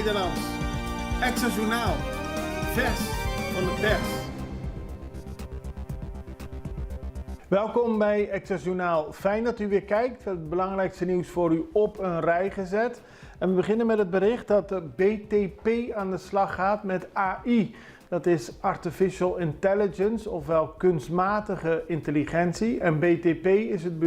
Nederlands. Extra Journaal. Vers van de pers. Welkom bij Extra Journaal. Fijn dat u weer kijkt. We hebben het belangrijkste nieuws voor u op een rij gezet. En we beginnen met het bericht dat de BTP aan de slag gaat met AI. Dat is Artificial Intelligence, ofwel kunstmatige intelligentie. En BTP is het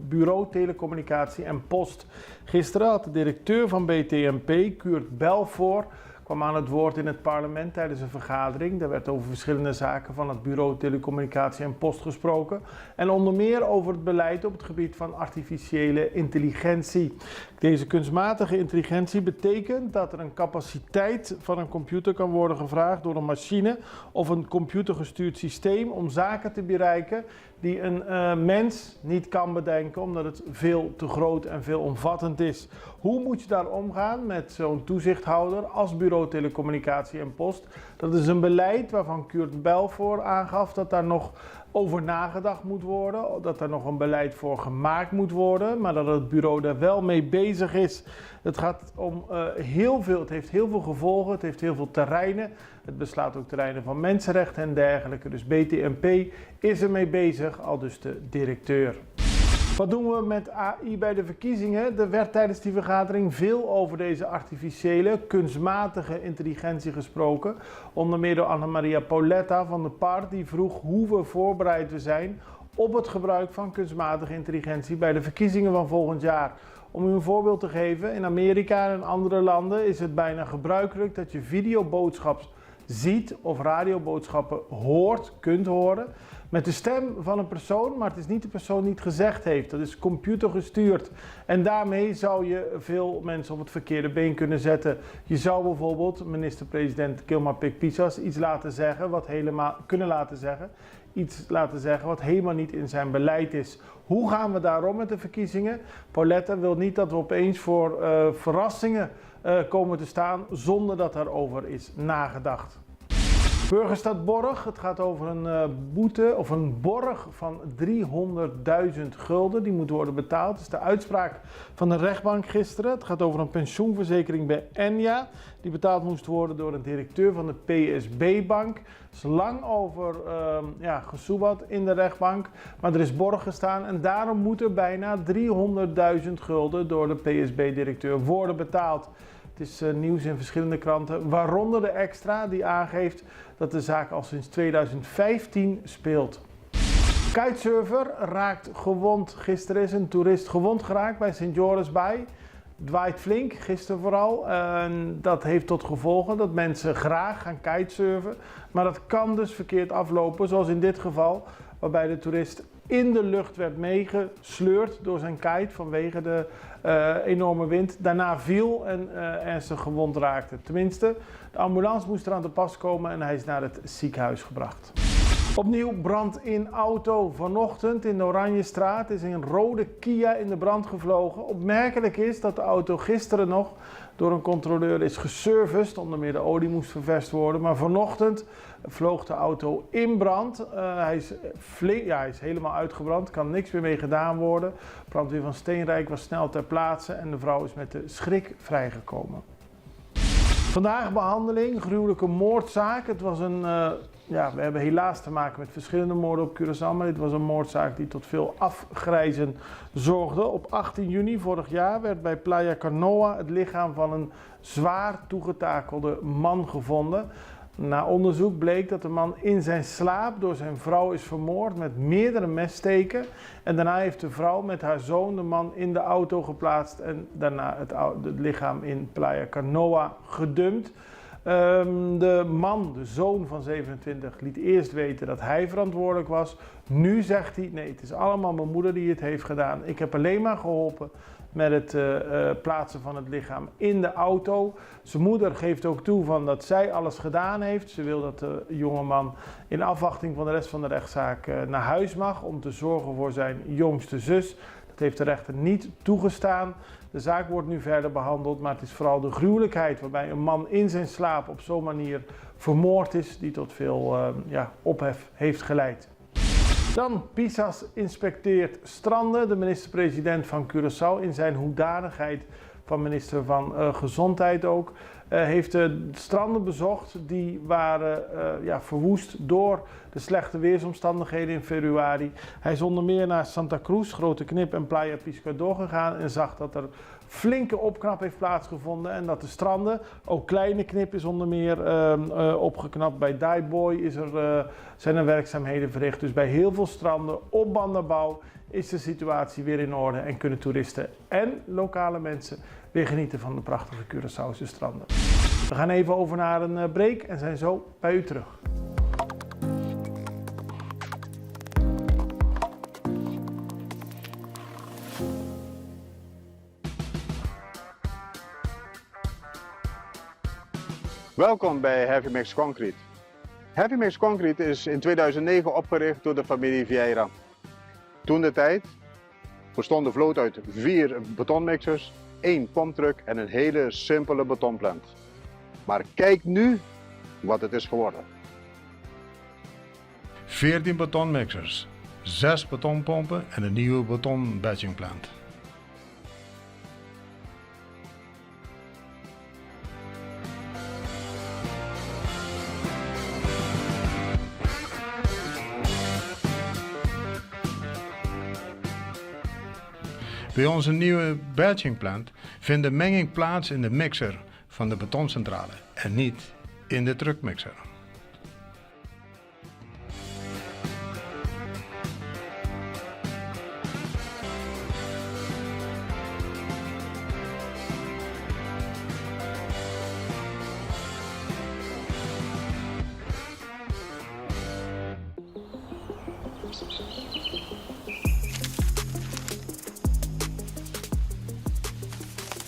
bureau Telecommunicatie en Post. Gisteren had de directeur van BTNP, Kurt Belvoor, kwam aan het woord in het parlement tijdens een vergadering. Er werd over verschillende zaken van het bureau Telecommunicatie en Post gesproken. En onder meer over het beleid op het gebied van artificiële intelligentie. Deze kunstmatige intelligentie betekent dat er een capaciteit van een computer kan worden gevraagd door een machine of een computergestuurd systeem om zaken te bereiken die een mens niet kan bedenken omdat het veel te groot en veelomvattend is. Hoe moet je daar omgaan met zo'n toezichthouder als bureau Telecommunicatie en Post? Dat is een beleid waarvan Kurt Belvoor aangaf dat daar nog over nagedacht moet worden, dat er nog een beleid voor gemaakt moet worden, maar dat het bureau daar wel mee bezig is. Het gaat om heel veel, het heeft heel veel gevolgen, het heeft heel veel terreinen. Het beslaat ook terreinen van mensenrechten en dergelijke. Dus BTNP is ermee bezig, aldus de directeur. Wat doen we met AI bij de verkiezingen? Er werd tijdens die vergadering veel over deze artificiële, kunstmatige intelligentie gesproken. Onder meer door Anna-Maria Pauletta van de PAR, die vroeg hoe we voorbereid zijn op het gebruik van kunstmatige intelligentie bij de verkiezingen van volgend jaar. Om u een voorbeeld te geven, in Amerika en andere landen is het bijna gebruikelijk dat je videoboodschappen ziet of radioboodschappen kunt horen met de stem van een persoon, maar het is niet de persoon die het gezegd heeft. Dat is computergestuurd. En daarmee zou je veel mensen op het verkeerde been kunnen zetten. Je zou bijvoorbeeld minister-president Dilma Picpissas iets laten zeggen wat helemaal niet in zijn beleid is. Hoe gaan we daarom met de verkiezingen? Pauletta wil niet dat we opeens voor verrassingen komen te staan zonder dat daarover is nagedacht. Burgerstad Borg, het gaat over een boete of een borg van 300.000 gulden. Die moet worden betaald. Dat is de uitspraak van de rechtbank gisteren. Het gaat over een pensioenverzekering bij Enya. Die betaald moest worden door een directeur van de PSB-bank. Er is lang over gesoebat in de rechtbank. Maar er is borg gestaan en daarom moet er bijna 300.000 gulden door de PSB-directeur worden betaald. Het is nieuws in verschillende kranten, waaronder de Extra, die aangeeft dat de zaak al sinds 2015 speelt. Kitesurfer raakt gewond. Gisteren is een toerist gewond geraakt bij St. Joris Bay. Dwaait flink, gisteren vooral. Dat heeft tot gevolgen dat mensen graag gaan kitesurfen. Maar dat kan dus verkeerd aflopen, zoals in dit geval, waarbij de toerist in de lucht werd meegesleurd door zijn kite vanwege de enorme wind. Daarna viel en ernstig gewond raakte. Tenminste, de ambulance moest eraan te pas komen en hij is naar het ziekenhuis gebracht. Opnieuw brand in auto. Vanochtend in de Oranjestraat is een rode Kia in de brand gevlogen. Opmerkelijk is dat de auto gisteren nog door een controleur is geserviced. Onder meer de olie moest ververst worden. Maar vanochtend vloog de auto in brand. Hij is helemaal uitgebrand. Kan niks meer mee gedaan worden. Brandweer van Steenrijk was snel ter plaatse en de vrouw is met de schrik vrijgekomen. Vandaag behandeling, gruwelijke moordzaak. Het was we hebben helaas te maken met verschillende moorden op Curaçao, maar dit was een moordzaak die tot veel afgrijzen zorgde. Op 18 juni vorig jaar werd bij Playa Canoa het lichaam van een zwaar toegetakelde man gevonden. Na onderzoek bleek dat de man in zijn slaap door zijn vrouw is vermoord met meerdere messteken. En daarna heeft de vrouw met haar zoon de man in de auto geplaatst en daarna het lichaam in Playa Canoa gedumpt. De man, de zoon van 27, liet eerst weten dat hij verantwoordelijk was. Nu zegt hij, nee, het is allemaal mijn moeder die het heeft gedaan. Ik heb alleen maar geholpen met het plaatsen van het lichaam in de auto. Zijn moeder geeft ook toe dat zij alles gedaan heeft. Ze wil dat de jongeman in afwachting van de rest van de rechtszaak naar huis mag om te zorgen voor zijn jongste zus. Dat heeft de rechter niet toegestaan. De zaak wordt nu verder behandeld, maar het is vooral de gruwelijkheid waarbij een man in zijn slaap op zo'n manier vermoord is die tot veel ophef heeft geleid. Dan, Pissas inspecteert stranden. De minister-president van Curaçao in zijn hoedanigheid van minister van Gezondheid ook, heeft de stranden bezocht. Die waren verwoest door de slechte weersomstandigheden in februari. Hij is onder meer naar Santa Cruz, Grote Knip en Playa Piscador gegaan en zag dat er flinke opknap heeft plaatsgevonden en dat de stranden, ook Kleine Knip is onder meer opgeknapt. Bij Daiboy zijn er werkzaamheden verricht. Dus bij heel veel stranden op Bandabao is de situatie weer in orde en kunnen toeristen en lokale mensen weer genieten van de prachtige Curaçaose stranden. We gaan even over naar een break en zijn zo bij u terug. Welkom bij Heavy Mix Concrete. Heavy Mix Concrete is in 2009 opgericht door de familie Vieira. Toen de tijd bestond de vloot uit 4 betonmixers, 1 pomptruck en een hele simpele betonplant. Maar kijk nu wat het is geworden. 14 betonmixers, 6 betonpompen en een nieuwe betonbatchingplant. Bij onze nieuwe batchingplant vindt de menging plaats in de mixer van de betoncentrale en niet in de truckmixer.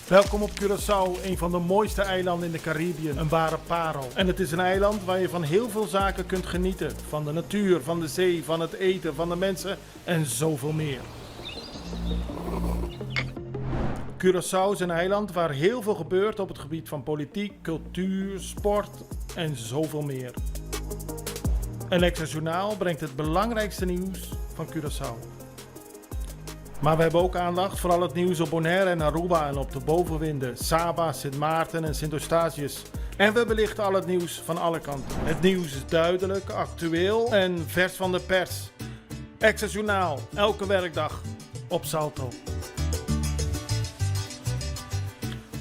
Welkom op Curaçao, een van de mooiste eilanden in de Caribië, een ware parel. En het is een eiland waar je van heel veel zaken kunt genieten. Van de natuur, van de zee, van het eten, van de mensen en zoveel meer. Curaçao is een eiland waar heel veel gebeurt op het gebied van politiek, cultuur, sport en zoveel meer. En Extra Journaal brengt het belangrijkste nieuws van Curaçao. Maar we hebben ook aandacht voor al het nieuws op Bonaire en Aruba en op de bovenwinden, Saba, Sint Maarten en Sint Eustatius. En we belichten al het nieuws van alle kanten. Het nieuws is duidelijk, actueel en vers van de pers. Extra Journaal, elke werkdag op Salto.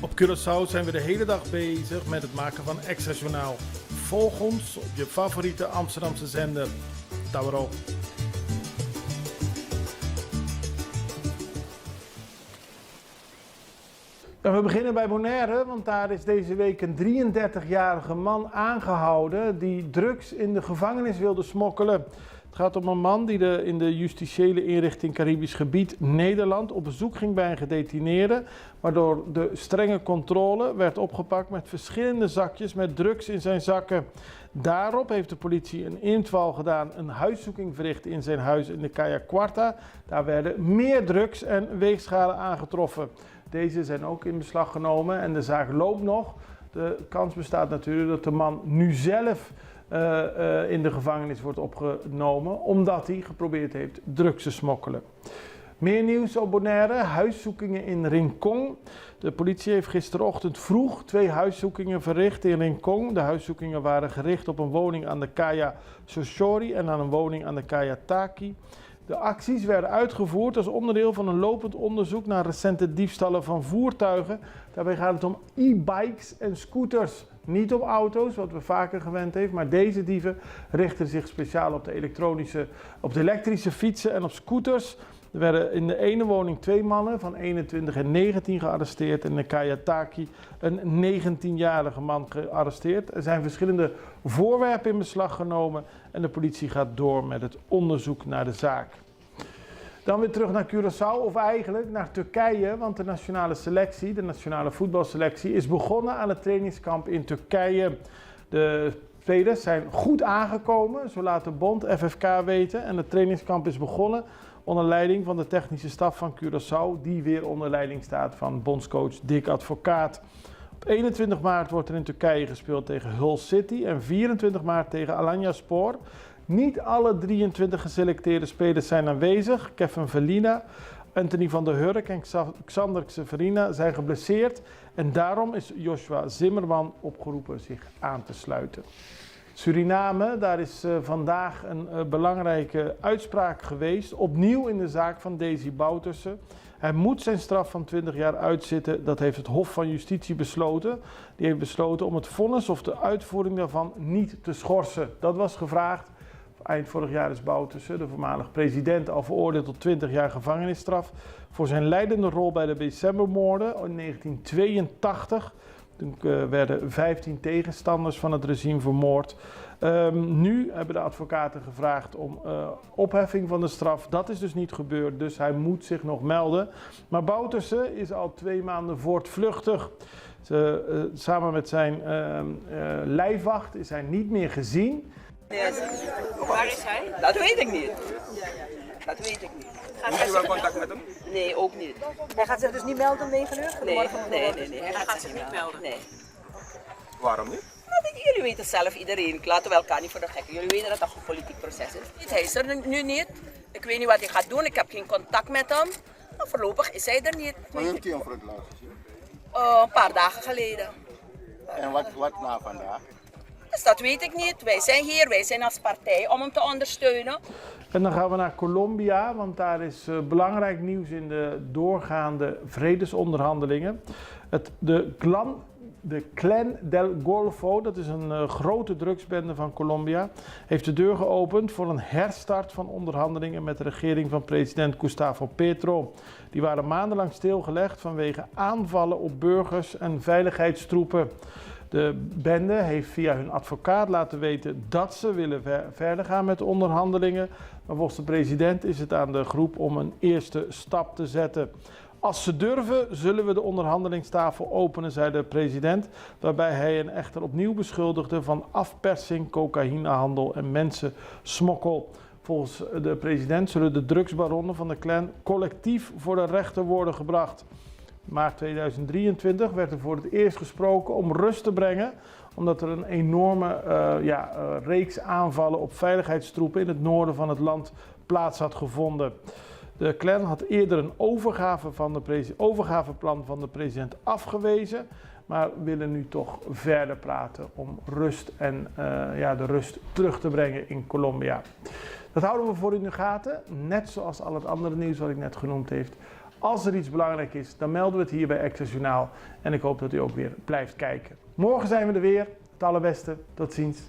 Op Curaçao zijn we de hele dag bezig met het maken van Extra Journaal. Volg ons op je favoriete Amsterdamse zender, Tauro. We beginnen bij Bonaire, want daar is deze week een 33-jarige man aangehouden die drugs in de gevangenis wilde smokkelen. Het gaat om een man die in de justitiële inrichting Caribisch Gebied Nederland op bezoek ging bij een gedetineerde, waardoor de strenge controle werd opgepakt met verschillende zakjes met drugs in zijn zakken. Daarop heeft de politie een inval gedaan, een huiszoeking verricht in zijn huis in de Calle Quarta. Daar werden meer drugs en weegschalen aangetroffen. Deze zijn ook in beslag genomen en de zaak loopt nog. De kans bestaat natuurlijk dat de man nu zelf in de gevangenis wordt opgenomen, omdat hij geprobeerd heeft drugs te smokkelen. Meer nieuws op Bonaire, huiszoekingen in Rincon. De politie heeft gisterochtend vroeg 2 huiszoekingen verricht in Rincon. De huiszoekingen waren gericht op een woning aan de Calle Sochori en aan een woning aan de Calle Taki. De acties werden uitgevoerd als onderdeel van een lopend onderzoek naar recente diefstallen van voertuigen. Daarbij gaat het om e-bikes en scooters. Niet om auto's, wat we vaker gewend hebben, maar deze dieven richten zich speciaal op de elektrische fietsen en op scooters. Er werden in de ene woning 2 mannen van 21 en 19 gearresteerd en in de Kayataki een 19-jarige man gearresteerd. Er zijn verschillende voorwerpen in beslag genomen en de politie gaat door met het onderzoek naar de zaak. Dan weer terug naar Curaçao, of eigenlijk naar Turkije, want de nationale selectie, de nationale voetbalselectie, is begonnen aan het trainingskamp in Turkije. De spelers zijn goed aangekomen, zo laat de bond FFK weten, en het trainingskamp is begonnen onder leiding van de technische staf van Curaçao, die weer onder leiding staat van bondscoach Dick Advocaat. Op 21 maart wordt er in Turkije gespeeld tegen Hull City en 24 maart tegen Alanyaspor. Niet alle 23 geselecteerde spelers zijn aanwezig. Kevin Velina, Anthony van der Hurk en Xander Severina zijn geblesseerd en daarom is Joshua Zimmerman opgeroepen zich aan te sluiten. Suriname, daar is vandaag een belangrijke uitspraak geweest, opnieuw in de zaak van Desi Bouterse. Hij moet zijn straf van 20 jaar uitzitten, dat heeft het Hof van Justitie besloten. Die heeft besloten om het vonnis of de uitvoering daarvan niet te schorsen. Dat was gevraagd. Eind vorig jaar is Bouterse, de voormalig president, al veroordeeld tot 20 jaar gevangenisstraf voor zijn leidende rol bij de decembermoorden in 1982. Toen werden 15 tegenstanders van het regime vermoord. Nu hebben de advocaten gevraagd om opheffing van de straf. Dat is dus niet gebeurd, dus hij moet zich nog melden. Maar Bouterse is al 2 maanden voortvluchtig. Samen met zijn lijfwacht is hij niet meer gezien. Waar is hij? Dat weet ik niet. Dat weet ik niet. Heeft u wel contact met hem? Nee, ook niet. Hij gaat zich dus niet melden om 9 uur? Nee. Hij gaat zich niet melden. Nee. Waarom niet? Jullie weten zelf, iedereen, laten we elkaar niet voor de gek. Jullie weten dat dat een politiek proces is. Hij is er nu niet. Ik weet niet wat hij gaat doen. Ik heb geen contact met hem. Maar voorlopig is hij er niet. Maar heeft u hem voor het laatst gezien? Een paar dagen geleden. En wat na vandaag? Dus dat weet ik niet. Wij zijn hier, wij zijn als partij om hem te ondersteunen. En dan gaan we naar Colombia, want daar is belangrijk nieuws in de doorgaande vredesonderhandelingen. De Clan del Golfo, dat is een grote drugsbende van Colombia, heeft de deur geopend voor een herstart van onderhandelingen met de regering van president Gustavo Petro. Die waren maandenlang stilgelegd vanwege aanvallen op burgers en veiligheidstroepen. De bende heeft via hun advocaat laten weten dat ze willen verder gaan met de onderhandelingen. Maar volgens de president is het aan de groep om een eerste stap te zetten. Als ze durven, zullen we de onderhandelingstafel openen, zei de president. Waarbij hij hen echter opnieuw beschuldigde van afpersing, cocaïnehandel en mensensmokkel. Volgens de president zullen de drugsbaronnen van de clan collectief voor de rechter worden gebracht. Maart 2023 werd er voor het eerst gesproken om rust te brengen, omdat er een enorme reeks aanvallen op veiligheidstroepen in het noorden van het land plaats had gevonden. De clan had eerder een overgaveplan van de president afgewezen, maar willen nu toch verder praten om rust en de rust terug te brengen in Colombia. Dat houden we voor u in de gaten, net zoals al het andere nieuws wat ik net genoemd heb. Als er iets belangrijk is, dan melden we het hier bij Access Journaal en ik hoop dat u ook weer blijft kijken. Morgen zijn we er weer. Het allerbeste. Tot ziens.